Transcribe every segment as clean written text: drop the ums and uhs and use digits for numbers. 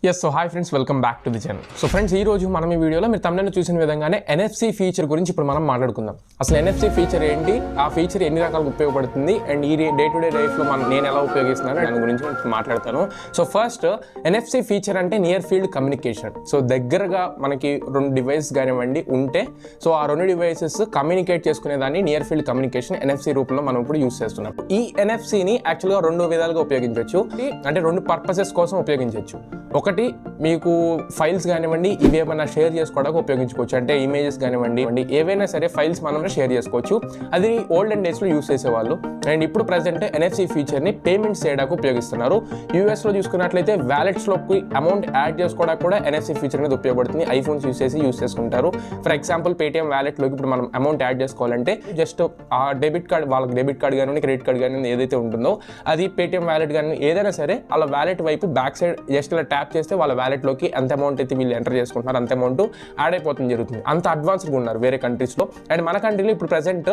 Yes, so hi friends, welcome back to the channel. So friends, ఈ రోజు మనం ఈ వీడియోలో మీరు thumbnail చూసిన విధంగానే NFC ఫీచర్ గురించి ఇప్పుడు మనం మాట్లాడుకుందాం. అసలు NFC ఫీచర్ ఏంటి, ఆ ఫీచర్ ఎన్ని రకాలుగా ఉపయోగపడుతుంది అండ్ ఈ డే టు డే లైఫ్ లో నేను ఎలా ఉపయోగిస్తున్నాను దాని గురించి మాట్లాడతాను. సో ఫస్ట్ NFC ఫీచర్ అంటే నియర్ ఫీల్డ్ కమ్యూనికేషన్. సో దగ్గరగా మనకి రెండు డివైస్ కానివ్వండి ఉంటే సో ఆ రెండు డివైసెస్ కమ్యూనికేట్ చేసుకునే దాన్ని నియర్ ఫీల్డ్ కమ్యూనికేషన్ NFC రూపంలో మనం ఇప్పుడు యూస్ చేస్తున్నాం. ఈ NFCని యాక్చువల్గా రెండు విధాలుగా ఉపయోగించవచ్చు, అంటే రెండు పర్పసెస్ కోసం ఉపయోగించవచ్చు. ఒకటి మీకు ఫైల్స్ కానివ్వండి ఇవి ఏమైనా షేర్ చేసుకోవడానికి ఉపయోగించుకోవచ్చు, అంటే ఇమేజెస్ కానివ్వండి ఏవైనా సరే ఫైల్స్ మనం షేర్ చేసుకోవచ్చు. అది ఓల్డెన్ డేస్లో యూస్ చేసేవాళ్ళు. అండ్ ఇప్పుడు ప్రజెంట్ NFC ఫీచర్ని పేమెంట్స్ చేయడానికి ఉపయోగిస్తున్నారు. యూఎస్లో చూసుకున్నట్లయితే వ్యాలెట్స్లోకి అమౌంట్ యాడ్ చేసుకోవడానికి కూడా NFC ఫీచర్ అనేది ఉపయోగపడుతుంది. ఐఫోన్స్ యూస్ చేసుకుంటారు. ఫర్ ఎగ్జాంపుల్ Paytm వ్యాలెట్లోకి ఇప్పుడు మనం అమౌంట్ యాడ్ చేసుకోవాలంటే జస్ట్ ఆ డెబిట్ కార్డ్ వాళ్ళకి డెబిట్ కార్డ్ కానివ్వండి క్రెడిట్ కార్డ్ కానివ్వండి ఏదైతే ఉంటుందో అది Paytm వ్యాలెట్ కానీ ఏదైనా సరే అలా వ్యాలెట్ వైపు బ్యాక్ సైడ్ జస్ట్ ఇలా ట్యాప్ చేస్తే వాళ్ళ వ్యాలెట్లోకి ఎంత అమౌంట్ అయితే వీళ్ళు ఎంటర్ చేసుకుంటున్నారు అంత అమౌంట్ యాడ్ అయిపోతుంది జరుగుతుంది. అంత అడ్వాన్స్గా ఉన్నారు వేరే కంట్రీస్లో. అండ్ మన కంట్రీలో ఇప్పుడు present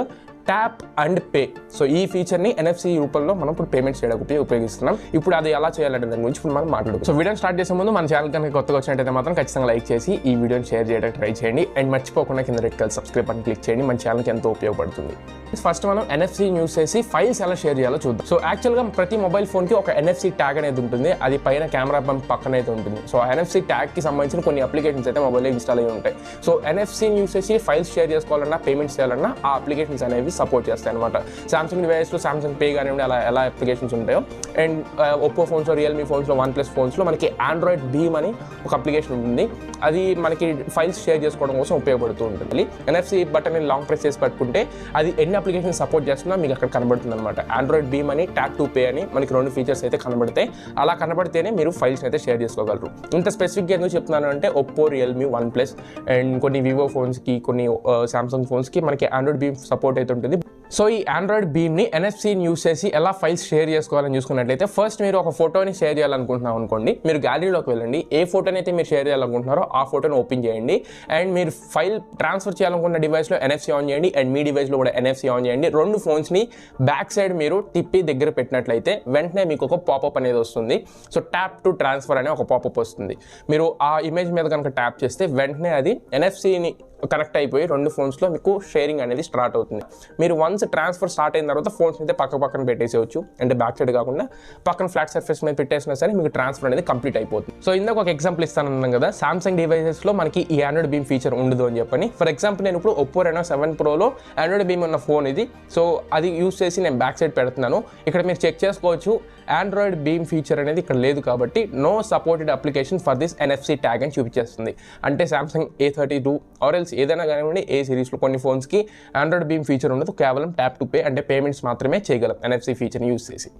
tap and pay, so ఈ ఫీచర్ని NFC రూపంలో మనం ఇప్పుడు పేమెంట్స్ చేయడానికి ఉపయోగిస్తున్నాం. ఇప్పుడు అది ఎలా చేయాలంటే దాని గురించి ఇప్పుడు మనం మాట్లాడుకుందాం. సో వీడియోని స్టార్ట్ చేసే ముందు మన ఛానల్ కనుక కొత్తగా వచ్చినట్టయితే మాత్రం ఖచ్చితంగా లైక్ చేసి ఈ వీడియోని షేర్ చేయడానికి ట్రై చేయండి. అండ్ మర్చిపోకుండా కింద రెడ్ కలర్ సబ్స్క్రైబ్ అని క్లిక్ చేయండి, మన ఛానల్కి ఎంతో ఉపయోగపడుతుంది. ఫస్ట్ మనం NFC యూస్ చేసి ఫైల్స్ ఎలా షేర్ చేయాలో చూద్దాం. సో యాక్చువల్గా ప్రతి మొబైల్ ఫోన్కి ఒక NFC ట్యాగ్ అనేది ఉంటుంది, అది పైన కెమెరా బంప్ పక్కన అయితే ఉంటుంది. సో NFC ట్యాగ్కి సంబంధించిన కొన్ని అప్లికేషన్స్ అయితే మొబైల్లో ఇన్స్టాల్ అయ్యి ఉంటాయి. సో NFCని యూస్ చేసి ఫైల్స్ షేర్ చేసుకోవాలన్నా పేమెంట్స్ చేయాలన్నా ఆ అప్లికేషన్స్ అనేవి సపోర్ట్ చేస్తాయి అనమాట. సామ్సంగ్ డివైస్లో సామ్సంగ్ పే కానివ్వండి అలా ఎలా అప్లికేషన్స్ ఉంటాయో, అండ్ ఒప్పో ఫోన్స్లో రియల్మీ ఫోన్స్లో OnePlus ఫోన్స్లో మనకి ఆండ్రాయిడ్ బీమ్ అని ఒక అప్లికేషన్ ఉంటుంది. అది మనకి ఫైల్స్ షేర్ చేసుకోవడం కోసం ఉపయోగపడుతూ ఉంటుంది. NFC బటన్ లాంగ్ ప్రెస్ చేసి పట్టుకుంటే అది ఎన్ని అప్లికేషన్ సపోర్ట్ చేస్తున్నా మీకు అక్కడ కనబడుతుంది అనమాట. ఆండ్రాయిడ్ బీమ్ అని ట్యాప్ టు పే అని మనకి రెండు ఫీచర్స్ అయితే కనబడతాయి. అలా కనబడితేనే మీరు ఫైల్స్ అయితే షేర్ చేసుకోగలరు. ఇంత స్పెసిఫిక్గా ఎందుకు చెప్తున్నాను అంటే ఒప్పో రియల్మీ OnePlus అండ్ కొన్ని వివో ఫోన్స్కి కొన్ని సామ్సంగ్ ఫోన్స్కి మనకి ఆండ్రాయిడ్ బీమ్ సపోర్ట్ అయితే ఉంటుంది. సో ఈ ఆండ్రాయిడ్ బీమ్ని NFCని యూస్ చేసి ఎలా ఫైల్స్ షేర్ చేసుకోవాలని చూసుకున్నట్లయితే ఫస్ట్ మీరు ఒక ఫోటోని షేర్ చేయాలనుకుంటున్నాం అనుకోండి, మీరు గ్యాలరీలోకి వెళ్ళండి, ఏ ఫోటోని అయితే మీరు షేర్ చేయాలనుకుంటున్నారో ఆ ఫోటోని ఓపెన్ చేయండి. అండ్ మీరు ఫైల్ ట్రాన్స్ఫర్ చేయాలనుకున్న డివైస్లో NFC ఆన్ చేయండి అండ్ మీ డివైస్లో కూడా NFC ఆన్ చేయండి. రెండు ఫోన్స్ని బ్యాక్ సైడ్ మీరు తిప్పి దగ్గర పెట్టినట్లయితే వెంటనే మీకు ఒక పాపప్ అనేది వస్తుంది. సో ట్యాప్ టు ట్రాన్స్ఫర్ అనే ఒక పాపప్ వస్తుంది. మీరు ఆ ఇమేజ్ మీద కనుక ట్యాప్ చేస్తే వెంటనే అది NFCని కనెక్ట్ అయిపోయి రెండు ఫోన్స్లో మీకు షేరింగ్ అనేది స్టార్ట్ అవుతుంది. మీరు వన్స్ ట్రాన్స్ఫర్ స్టార్ట్ అయిన తర్వాత ఫోన్స్ అయితే పక్కన పెట్టేసేయచ్చు, అంటే బ్యాక్ సైడ్ కాకుండా పక్కన ఫ్లాట్ సర్ఫేస్ మీద పెట్టేసినా సరే మీకు ట్రాన్స్ఫర్ అనేది కంప్లీట్ అయిపోతుంది. సో ఇందాక ఒక ఎగ్జాంపుల్ ఇస్తాను కదా, సామ్సంగ్ డివైసెస్లో మనకి ఈ ఆండ్రాయిడ్ బీమ్ ఫీచర్ ఉండదు అని చెప్పని. ఫర్ ఎగ్జాంపుల్ నేను ఇప్పుడు ఒప్పో Reno 7 Proలో ఆండ్రాయిడ్ బీమ్ ఉన్న ఫోన్ ఇది. సో అది యూస్ చేసి నేను బ్యాక్ సైడ్ పెడుతున్నాను. ఇక్కడ మీరు చెక్ చేసుకోవచ్చు ఆండ్రాయిడ్ బీమ్ ఫీచర్ అనేది ఇక్కడ లేదు కాబట్టి no supported application for this NFC tag అని చూపించేస్తుంది. అంటే సామ్సంగ్ A32 ఆర్ ఎల్స్ ఏదైనా కానివ్వండి ఏ సిరీస్లో కొన్ని ఫోన్స్కి ఆండ్రాయిడ్ బీమ్ ఫీచర్ ఉండదు, కేవలం ట్యాప్ టు పే అంటే పేమెంట్స్ మాత్రమే చేయగలం NFC ఫీచర్ని యూస్ చేసి.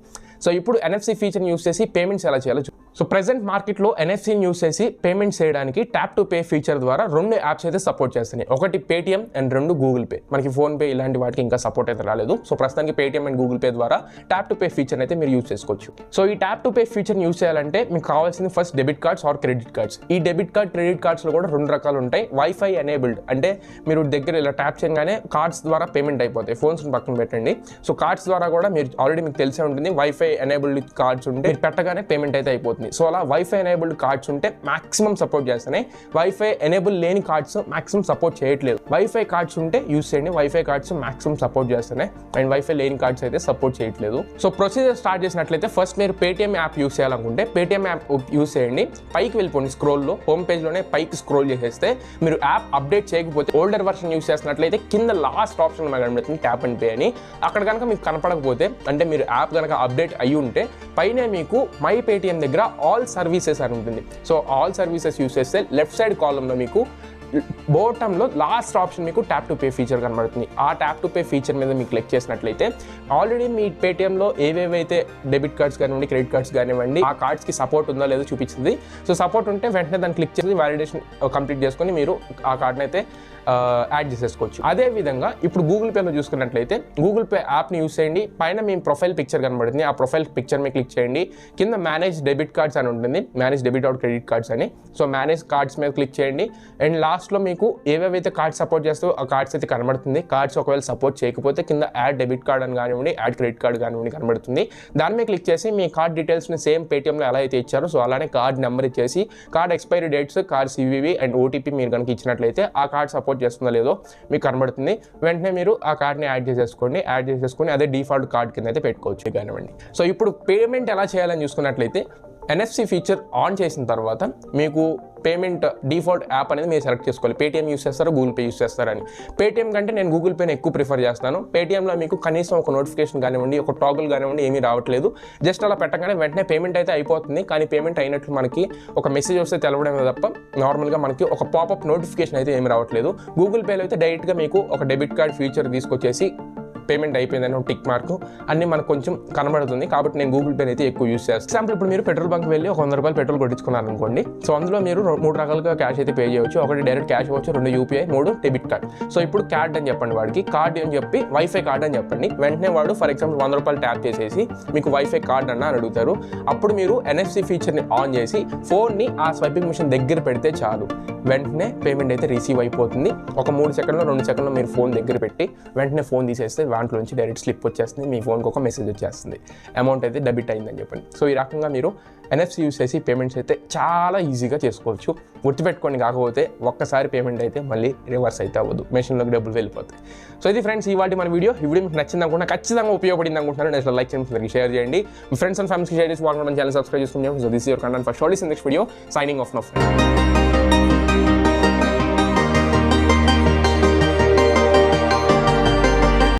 సో ఇప్పుడు NFC ఫీచర్ని యూస్ చేసి పేమెంట్స్ ఎలా చేయాలో సో ప్రెసెంట్ మార్కెట్లో NFCని యూస్ చేసి పేమెంట్స్ చేయడానికి ట్యాప్ టు పే ఫీచర్ ద్వారా రెండు యాప్స్ అయితే సపోర్ట్ చేస్తున్నాయి. ఒకటి Paytm అండ్ రెండు గూగుల్ పే. మనకి ఫోన్పే ఇలాంటి వాటికి ఇంకా సపోర్ట్ అయితే రాలేదు. సో ప్రస్తుతానికి Paytm అండ్ గూగుల్ పే ద్వారా ట్యాప్ టు పే ఫీచర్ అయితే మీరు యూస్ చేసుకోవచ్చు. సో ఈ ట్యాప్ టు పే ఫీచర్ని యూస్ చేయాలంటే మీకు కావాల్సింది first debit cards or credit cards. ఈ డెబిట్ కార్డ్ క్రెడిట్ కార్డ్స్లో కూడా రెండు రకాలు ఉంటాయి. వైఫై ఎనేబుల్డ్ అంటే మీరు దగ్గర ఇలా ట్యాప్ చేయగానే కార్డ్స్ ద్వారా పేమెంట్ అయిపోతాయి. ఫోన్స్ పక్కన పెట్టండి. సో కార్డ్స్ ద్వారా కూడా మీరు ఆల్రెడీ మీకు తెలిసే ఉంటుంది వైఫై ఎనేబుల్డ్ కార్డ్స్ ఉంటే మీరు పెట్టగానే పేమెంట్ అయితే అయిపోతుంది. సో అలా వైఫై ఎనేబుల్డ్ కార్డ్స్ ఉంటే మాక్సిమం సపోర్ట్ చేస్తున్నాయి. వైఫై ఎనేబుల్ లేని కార్డ్స్ మాక్సిమం సపోర్ట్ చేయట్లేదు. వైఫై కార్డ్స్ ఉంటే యూస్ చేయండి, వైఫై కార్డ్స్ మాక్సిమం సపోర్ట్ చేస్తున్నాయి అండ్ వైఫై లేని కార్డ్స్ అయితే సపోర్ట్ చేయట్లేదు. సో ప్రొసీజర్ స్టార్ట్ చేసినట్లయితే ఫస్ట్ మీరు Paytm యాప్ యూస్ చేయాలనుకుంటే Paytm యాప్ యూస్ చేయండి. పైకి వెళ్ళిపోండి, స్క్రోల్లో హోమ్ పేజ్లోనే పైకి స్క్రోల్ చేసేస్తే మీరు యాప్ అప్డేట్ చేయకపోతే ఓల్డర్ వర్షన్ యూస్ చేసినట్లయితే కింద లాస్ట్ ఆప్షన్ కనబడుతుంది ట్యాప్ అండ్ పే అని. అక్కడ కనుక మీకు కనపడకపోతే అంటే మీరు యాప్ కనుక అప్డేట్ అయ్యి ఉంటే పైన మీకు మై Paytm దగ్గర ఆల్ సర్వీసెస్ అని ఉంటుంది. సో ఆల్ సర్వీసెస్ యూస్ చేస్తే లెఫ్ట్ సైడ్ కాలంలో మీకు బాటంలో లాస్ట్ ఆప్షన్ మీకు ట్యాప్ టు పే ఫీచర్ కనబడుతుంది. ఆ ట్యాప్ టు పే ఫీచర్ మీద మీకు క్లిక్ చేసినట్లయితే ఆల్రెడీ మీ Paytmలో ఏవేవైతే డెబిట్ కార్డ్స్ కానివ్వండి క్రెడిట్ కార్డ్స్ కానివ్వండి ఆ కార్డ్స్కి సపోర్ట్ ఉందో లేదో చూపిస్తుంది. సో సపోర్ట్ ఉంటే వెంటనే దాన్ని క్లిక్ చేసి వ్యాలిడేషన్ కంప్లీట్ చేసుకొని మీరు ఆ కార్డ్ని అయితే యాడ్ చేసేసుకోవచ్చు. అదేవిధంగా ఇప్పుడు గూగుల్ పేలో చూసుకున్నట్లయితే గూగుల్ పే యాప్ని యూస్ చేయండి. పైన మీ ప్రొఫైల్ పిక్చర్ కనబడుతుంది, ఆ ప్రొఫైల్ పిక్చర్ మీద క్లిక్ చేయండి. కింద మేనేజ్ డెబిట్ కార్డ్స్ అని ఉంటుంది, manage debit or credit cards అని. సో మేనేజ్ కార్డ్స్ మీద క్లిక్ చేయండి అండ్ లాస్ట్లో మీకు ఏవేవైతే కార్డ్స్ సపోర్ట్ చేస్తావో ఆ కార్డ్స్ అయితే కనబడుతుంది. కార్డ్స్ ఒకవేళ సపోర్ట్ చేయకపోతే కింద యాడ్ డెబిట్ కార్డ్ అని కానివ్వండి, యాడ్ క్రెడిట్ కార్డ్ కానివ్వండి కనబడుతుంది. దాని మీద క్లిక్ చేసి మీ కార్డ్ డీటెయిల్స్ని సేమ్ పేటీఎంలో ఎలా అయితే ఇచ్చారో సో అలానే కార్డ్ నెంబర్ ఇచ్చేసి card expiry dates, card CVV and OTP మీరు కనుక ఇచ్చినట్లయితే ఆ కార్డ్ సపోర్ట్ చేస్తుందో లేదో మీకు కనబడుతుంది. వెంటనే మీరు ఆ కార్డ్ని యాడ్ చేసేసుకొని అదే డిఫాల్ట్ కార్డ్ కింద అయితే పెట్టుకోవచ్చు కానివ్వండి. సో ఇప్పుడు పేమెంట్ ఎలా చేయాలని చూసుకున్నట్లయితే NFC ఫీచర్ ఆన్ చేసిన తర్వాత మీకు పేమెంట్ డిఫాల్ట్ యాప్ అనేది మీరు సెలెక్ట్ చేసుకోవాలి. పేటీఎం యూస్ చేస్తారో గూగుల్ పే యూస్ చేస్తారని. పేటీఎం కంటే నేను గూగుల్ పేని ఎక్కువ ప్రిఫర్ చేస్తాను. పేటీఎంలో మీకు కనీసం ఒక నోటిఫికేషన్ కానివ్వండి, ఒక టాగుల్ కానివ్వండి ఏమీ రావట్లేదు. జస్ట్ అలా పెట్టగానే వెంటనే పేమెంట్ అయితే అయిపోతుంది. కానీ పేమెంట్ అయినట్లు మనకి ఒక మెసేజ్ వస్తే తెలవడమే తప్ప నార్మల్గా మనకి ఒక పాపప్ నోటిఫికేషన్ అయితే ఏమి రావట్లేదు. గూగుల్ పేలో అయితే డైరెక్ట్గా మీకు ఒక డెబిట్ కార్డ్ ఫీచర్ తీసుకొచ్చేసి పేమెంట్ అయిపోయిందని ఒక టిక్ మార్క్ అన్ని మనకు కొంచెం కనబడుతుంది. కాబట్టి నేను గూగుల్ పే అయితే ఎక్కువ యూస్ చేస్తాను. ఎగ్జాంపుల్ ఇప్పుడు మీరు పెట్రోల్ బంక్ వెళ్ళి ఒక 100 రూపాయలు పెట్రోల్ కొట్టించుకున్నారు అనుకోండి. సో అందులో మీరు 3 రకాలుగా క్యాష్ అయితే పే చేయవచ్చు. ఒకటి డైరెక్ట్ క్యాష్ అవ్వచ్చు, 2 UPI, 3 డెబిట్ కార్డ్. సో ఇప్పుడు కార్డ్ అని చెప్పండి, వాడికి కార్డ్ అని చెప్పి వైఫై కార్డ్ అని చెప్పండి. వెంటనే వాడు ఫర్ ఎగ్జాంపుల్ 100 రూపాయలు ట్యాప్ చేసేసి మీకు వైఫై కార్డ్ అని అడుగుతారు. అప్పుడు మీరు NFC ఫీచర్ని ఆన్ చేసి ఫోన్ని ఆ స్వైపింగ్ మిషన్ దగ్గర పెడితే చాలు, వెంటనే పేమెంట్ అయితే రిసీవ్ అయిపోతుంది. ఒక 3 సెకండ్లో 2 సెకండ్లో మీరు ఫోన్ దగ్గర పెట్టి వెంటనే ఫోన్ తీసేస్తే దాంట్లో నుంచి డైరెక్ట్ స్లిప్ వచ్చేస్తుంది, మీ ఫోన్కి ఒక మెసేజ్ వచ్చేస్తుంది, అమౌంట్ అయితే డెబిట్ అయిందని చెప్పండి. సో ఈ రకంగా మీరు NFC యూస్ చేసి పేమెంట్స్ అయితే చాలా ఈజీగా చేసుకోవచ్చు. గుర్తుపెట్టుకోండి, కాకపోతే ఒక్కసారి పేమెంట్ అయితే మళ్ళీ రివర్స్ అయితే అవ్వదు, మెషిన్లోకి డబ్బులు వెళ్ళిపోతాయి. సో ఇది ఫ్రెండ్స్ ఇవాళ మన వీడియో మీకు నచ్చింది అనుకుంటున్నా, ఖచ్చితంగా ఉపయోగపడింది అనుకుంటున్నాను. నేను లైక్ చేయండి, షేర్ చేయండి, మీ ఫ్రెండ్స్ అండ్ ఫ్యామిలీస్కి షేర్ చేసి వాళ్ళ ఛానల్ సబ్స్క్రైబ్ చేసుకుంటాం. So this your content for షోర్లీస్ in next video, signing off no friend.